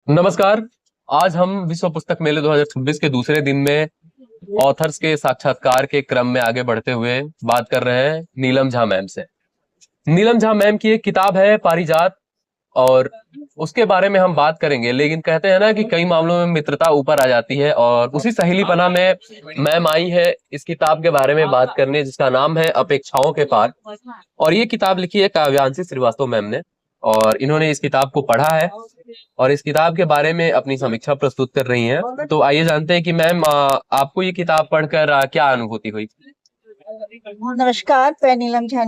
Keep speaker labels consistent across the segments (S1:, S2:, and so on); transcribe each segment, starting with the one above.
S1: नमस्कार। आज हम विश्व पुस्तक मेले 2026 के दूसरे दिन में ऑथर्स के साक्षात्कार के क्रम में आगे बढ़ते हुए बात कर रहे हैं नीलम झा मैम से। नीलम झा मैम की एक किताब है पारिजात, और उसके बारे में हम बात करेंगे। लेकिन कहते हैं ना कि कई मामलों में मित्रता ऊपर आ जाती है, और उसी सहेलीपना में मैम आई है इस किताब के बारे में बात करने, जिसका नाम है अपेक्षाओं के पार। और ये किताब लिखी है काव्यांशी श्रीवास्तव मैम ने, और इन्होंने इस किताब को पढ़ा है और इस किताब के बारे में अपनी समीक्षा प्रस्तुत कर रही हैं। तो आइए जानते हैं कि मैम, आपको ये किताब पढ़कर क्या अनुभूति हुई।
S2: नमस्कार, मैं नीलम झा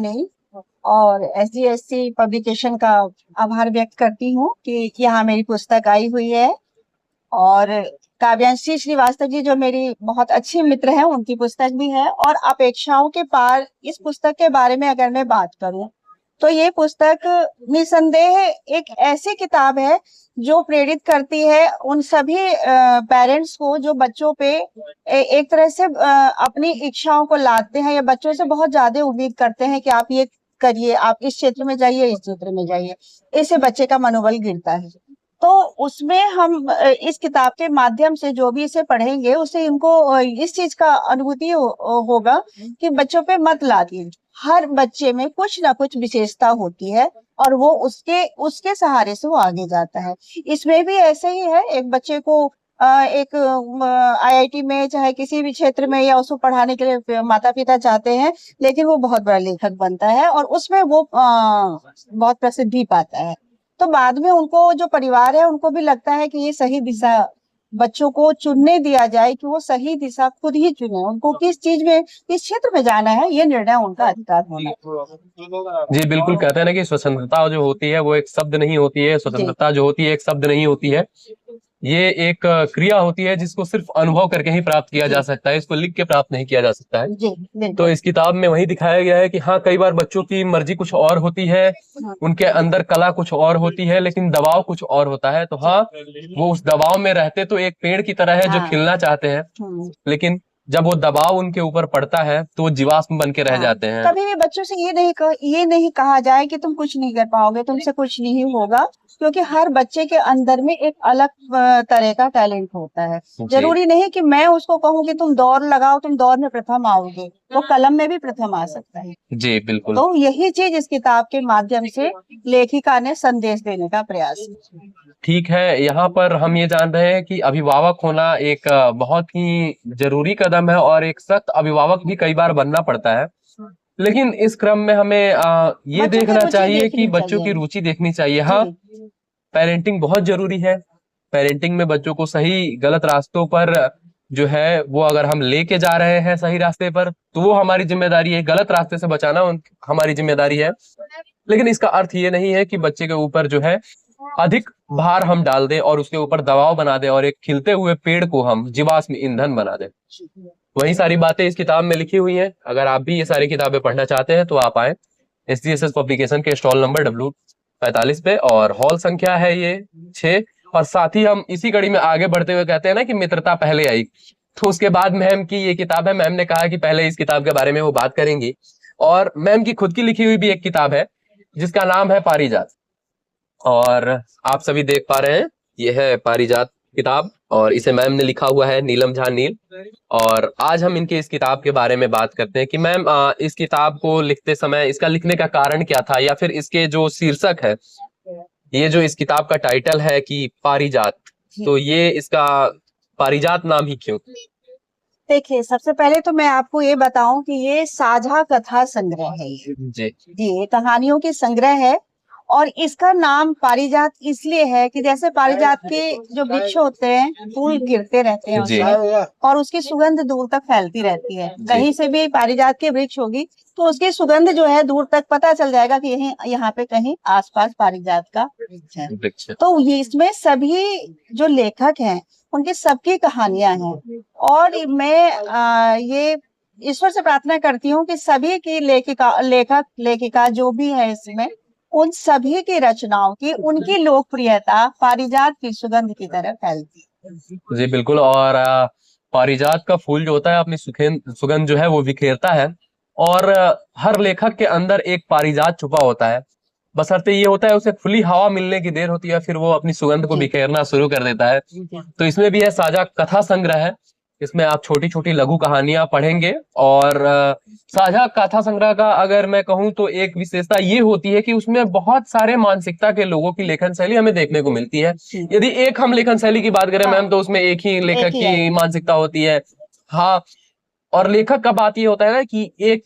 S2: और SGSC पब्लिकेशन का आभार व्यक्त करती हूँ कि यहाँ मेरी पुस्तक आई हुई है। और काव्यांशी श्रीवास्तव जी जो मेरी बहुत अच्छी मित्र हैं, उनकी पुस्तक भी है। और अपेक्षाओं के पार, इस पुस्तक के बारे में अगर मैं बात करूं तो ये पुस्तक निसंदेह एक ऐसी किताब है जो प्रेरित करती है उन सभी पेरेंट्स को जो बच्चों पे एक तरह से अपनी इच्छाओं को लादते हैं, या बच्चों से बहुत ज्यादा उम्मीद करते हैं कि आप ये करिए, आप इस क्षेत्र में जाइए, इस क्षेत्र में जाइए। इससे बच्चे का मनोबल गिरता है। तो उसमें हम इस किताब के माध्यम से जो भी इसे पढ़ेंगे, उससे इनको इस चीज का अनुभूति होगा कि बच्चों पे मत लादिए। हर बच्चे में कुछ ना कुछ विशेषता होती है और वो उसके उसके सहारे से वो आगे जाता है। इसमें भी ऐसे ही है। एक बच्चे को एक IIT में, चाहे किसी भी क्षेत्र में, या उसको पढ़ाने के लिए माता पिता चाहते हैं, लेकिन वो बहुत बड़ा लेखक बनता है और उसमें वो बहुत प्रसिद्धि पाता है। तो बाद में उनको, जो परिवार है, उनको भी लगता है कि ये सही दिशा बच्चों को चुनने दिया जाए, कि वो सही दिशा खुद ही चुने। उनको किस चीज में, किस क्षेत्र में जाना है, ये निर्णय उनका अधिकार होना है।
S1: जी बिल्कुल, कहते हैं ना कि स्वतंत्रता जो होती है वो एक शब्द नहीं होती है, स्वतंत्रता जो होती है एक शब्द नहीं होती है। ये एक क्रिया होती है जिसको सिर्फ अनुभव करके ही प्राप्त किया जा सकता है, इसको लिख के प्राप्त नहीं किया जा सकता है। तो इस किताब में वही दिखाया गया है कि हाँ, कई बार बच्चों की मर्जी कुछ और होती है, उनके अंदर कला कुछ और होती है, लेकिन दबाव कुछ और होता है। तो हाँ, वो उस दबाव में रहते तो एक पेड़ की तरह है जो खिलना चाहते हैं, लेकिन जब वो दबाव उनके ऊपर पड़ता है तो वो जीवाश्म बन के रह जाते हैं।
S2: कभी भी बच्चों से ये नहीं कहा जाए कि तुम कुछ नहीं कर पाओगे, तुमसे कुछ नहीं होगा, क्योंकि हर बच्चे के अंदर में एक अलग तरह का टैलेंट होता है। जरूरी नहीं कि मैं उसको कहूँ कि तुम दौड़ लगाओ, तुम दौड़ में प्रथम आओगे, वो कलम में भी प्रथम आ सकता है।
S1: जी बिल्कुल।
S2: तो यही चीज इस किताब के माध्यम से लेखिका ने संदेश देने का प्रयास किया।
S1: ठीक है, यहाँ पर हम ये जान रहे हैं कि अभिभावक होना एक बहुत ही जरूरी कदम है, और एक सख्त अभिभावक भी कई बार बनना पड़ता है। लेकिन इस क्रम में हमें ये देखना चाहिए कि बच्चों की रुचि देखनी चाहिए। हाँ, पेरेंटिंग बहुत जरूरी है। पेरेंटिंग में बच्चों को सही गलत रास्तों पर जो है वो अगर हम लेके जा रहे हैं सही रास्ते पर, तो वो हमारी जिम्मेदारी है। गलत रास्ते से बचाना हमारी जिम्मेदारी है। लेकिन इसका अर्थ ये नहीं है कि बच्चे के ऊपर जो है अधिक भार हम डाल दें और उसके ऊपर दबाव बना दें, और एक खिलते हुए पेड़ को हम जीवाश्म ईंधन बना दें। वही सारी बातें इस किताब में लिखी हुई हैं। अगर आप भी ये सारी किताबें पढ़ना चाहते हैं तो आप आए SGSS पब्लिकेशन के स्टॉल नंबर W45 पे, और हॉल संख्या है ये 6। और साथ ही हम इसी कड़ी में आगे बढ़ते हुए कहते हैं ना कि मित्रता पहले आई, तो उसके बाद मैम की ये किताब है। मैम ने कहा कि पहले इस किताब के बारे में वो बात करेंगी, और मैम की खुद की लिखी हुई भी एक किताब है जिसका नाम है पारिजात। और आप सभी देख पा रहे हैं, ये है पारिजात किताब, और इसे मैम ने लिखा हुआ है नीलम झा नील। और आज हम इनके इस किताब के बारे में बात करते हैं कि मैम, इस किताब को लिखते समय इसका लिखने का कारण क्या था, या फिर इसके जो शीर्षक है, ये जो इस किताब का टाइटल है कि पारिजात, तो ये इसका पारिजात नाम ही क्यों?
S2: देखिए, सबसे पहले तो मैं आपको ये बताऊं कि ये साझा कथा संग्रह है। ये कहानियों की संग्रह है, और इसका नाम पारिजात इसलिए है कि जैसे पारिजात के जो वृक्ष होते हैं, फूल गिरते रहते हैं उसमें, और उसकी सुगंध दूर तक फैलती रहती है। कहीं से भी पारिजात के वृक्ष होगी तो उसकी सुगंध जो है दूर तक पता चल जाएगा कि यही यहाँ पे कहीं आसपास पारिजात का वृक्ष है। तो ये इसमें सभी जो लेखक हैं उनकी सबकी कहानियां हैं, और मैं ये ईश्वर से प्रार्थना करती हूँ कि सभी की लेखक लेखिका जो भी है इसमें, उन सभी की रचनाओं की, उनकी लोकप्रियता पारिजात की सुगंध की तरह फैलती है।
S1: जी बिल्कुल। और पारिजात का फूल जो होता है अपनी सुगंध जो है वो बिखेरता है, और हर लेखक के अंदर एक पारिजात छुपा होता है। बशर्ते ये होता है उसे खुली हवा मिलने की देर होती है, फिर वो अपनी सुगंध को
S2: जी।
S1: बिखेरना शुरू कर देता है।
S2: जी।
S1: तो इसमें भी है साझा कथा संग्रह है, इसमें आप छोटी छोटी लघु कहानियां पढ़ेंगे। और साझा कथा संग्रह का अगर मैं कहूँ तो एक विशेषता ये होती है कि उसमें बहुत सारे मानसिकता के लोगों की लेखन शैली हमें देखने को मिलती है।
S2: जी।
S1: यदि एक हम लेखन शैली की बात करें
S2: हाँ।
S1: मैम, तो उसमें एक ही लेखक
S2: एक ही
S1: की
S2: है।
S1: मानसिकता होती है। हाँ, और लेखक का बात ये होता है ना कि एक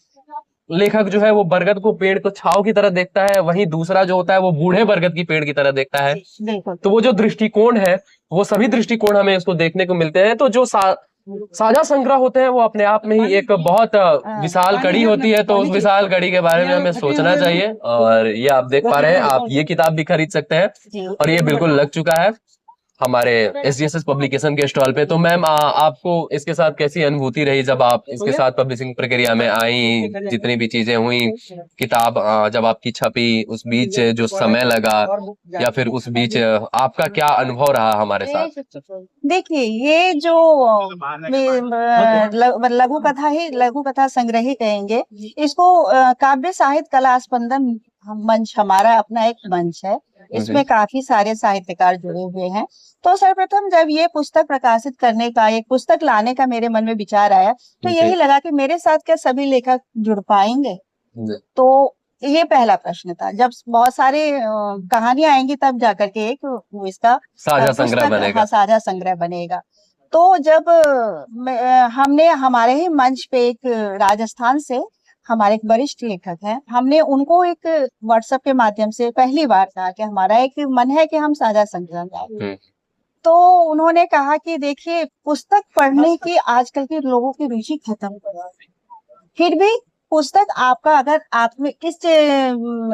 S1: लेखक जो है वो बरगद को पेड़ को छांव की तरह देखता है, वहीं दूसरा जो होता है वो बूढ़े बरगद की पेड़ की तरह देखता है।
S2: बिल्कुल।
S1: तो वो जो दृष्टिकोण है, वो सभी दृष्टिकोण हमें इसको देखने को मिलते हैं। तो जो साझा संग्रह होते हैं वो अपने आप में ही एक बहुत विशाल कड़ी होती है। तो उस विशाल कड़ी के बारे में हमें सोचना चाहिए। और ये आप देख पा रहे हैं, आप ये किताब भी खरीद सकते हैं और ये बिल्कुल लग चुका है हमारे SGSS पब्लिकेशन के स्टॉल पे। तो मैम आपको इसके साथ कैसी अनुभूति रही जब आप इसके साथ पब्लिशिंग प्रक्रिया में आई, जितनी भी चीजें हुई, किताब जब आपकी छपी, उस बीच जो समय लगा या फिर उस बीच आपका क्या अनुभव रहा हमारे साथ?
S2: देखिए, ये जो लघु कथा संग्रह ही कहेंगे इसको। काव्य साहित्य कला स्पंदन मंच हमारा अपना एक मंच है, इसमें काफी सारे साहित्यकार जुड़े हुए हैं। तो सर्वप्रथम जब ये पुस्तक प्रकाशित करने का, एक पुस्तक लाने का मेरे मन में विचार आया, तो यही लगा कि मेरे साथ क्या सभी लेखक जुड़ पाएंगे। तो ये पहला प्रश्न था। जब बहुत सारे कहानियां आएंगी तब जाकर के एक इसका
S1: साझा संग्रह बनेगा।
S2: हाँ, साझा संग्रह बनेगा। तो जब हमने हमारे ही मंच पे एक राजस्थान से हमारे एक वरिष्ठ लेखक हैं, हमने उनको एक व्हाट्सएप के माध्यम से पहली बार कहा कि हमारा एक मन है कि हम साझा संग्रह लाएं। तो उन्होंने कहा कि देखिए, पुस्तक पढ़ने की आजकल के लोगों की रुचि खत्म हो गई है, फिर भी पुस्तक आपका, अगर आप में इस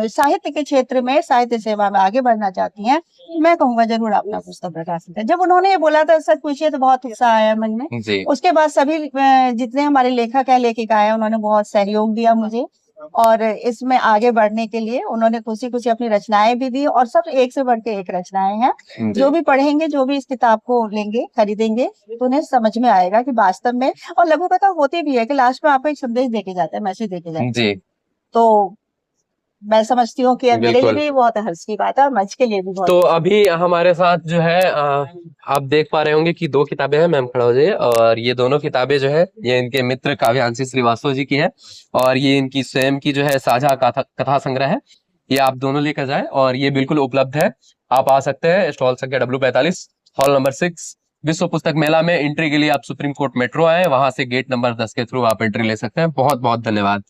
S2: साहित्य के क्षेत्र में, साहित्य सेवा में आगे बढ़ना चाहती हैं, मैं कहूँगा जरूर अपना पुस्तक प्रकाशित है। जब उन्होंने ये बोला था, सच पूछिए तो बहुत उत्साह आया मन में
S1: जी।
S2: उसके बाद सभी जितने हमारे लेखक है, लेखिका है, उन्होंने बहुत सहयोग दिया मुझे और इसमें आगे बढ़ने के लिए उन्होंने खुशी खुशी अपनी रचनाएं भी दी। और सब एक से बढ़ के एक रचनाएं हैं। जो भी पढ़ेंगे, जो भी इस किताब को लेंगे, खरीदेंगे, तो उन्हें समझ में आएगा कि वास्तव में, और लघु कथा होती भी है कि लास्ट में आपको एक संदेश देके जाता है, मैसेज देके जाता है।
S1: जी।
S2: तो मैं समझती हूँ कि मेरे लिए भी बहुत हर्ष की बात है और मंच के लिए भी बहुत।
S1: तो अभी हमारे साथ जो है आप देख पा रहे होंगे कि 2 किताबें हैं। मैम खड़ा हो जाइए। और ये दोनों किताबें जो है ये इनके मित्र काव्यांशी श्रीवास्तव जी की है और ये इनकी स्वयं की जो है साझा कथा संग्रह है। ये आप दोनों लेकर जाए और ये बिल्कुल उपलब्ध है। आप आ सकते हैं स्टॉल संख्या W45 हॉल नंबर 6 विश्व पुस्तक मेला में। एंट्री के लिए आप सुप्रीम कोर्ट मेट्रो आए, वहां से गेट नंबर 10 के थ्रू आप एंट्री ले सकते हैं। बहुत बहुत धन्यवाद।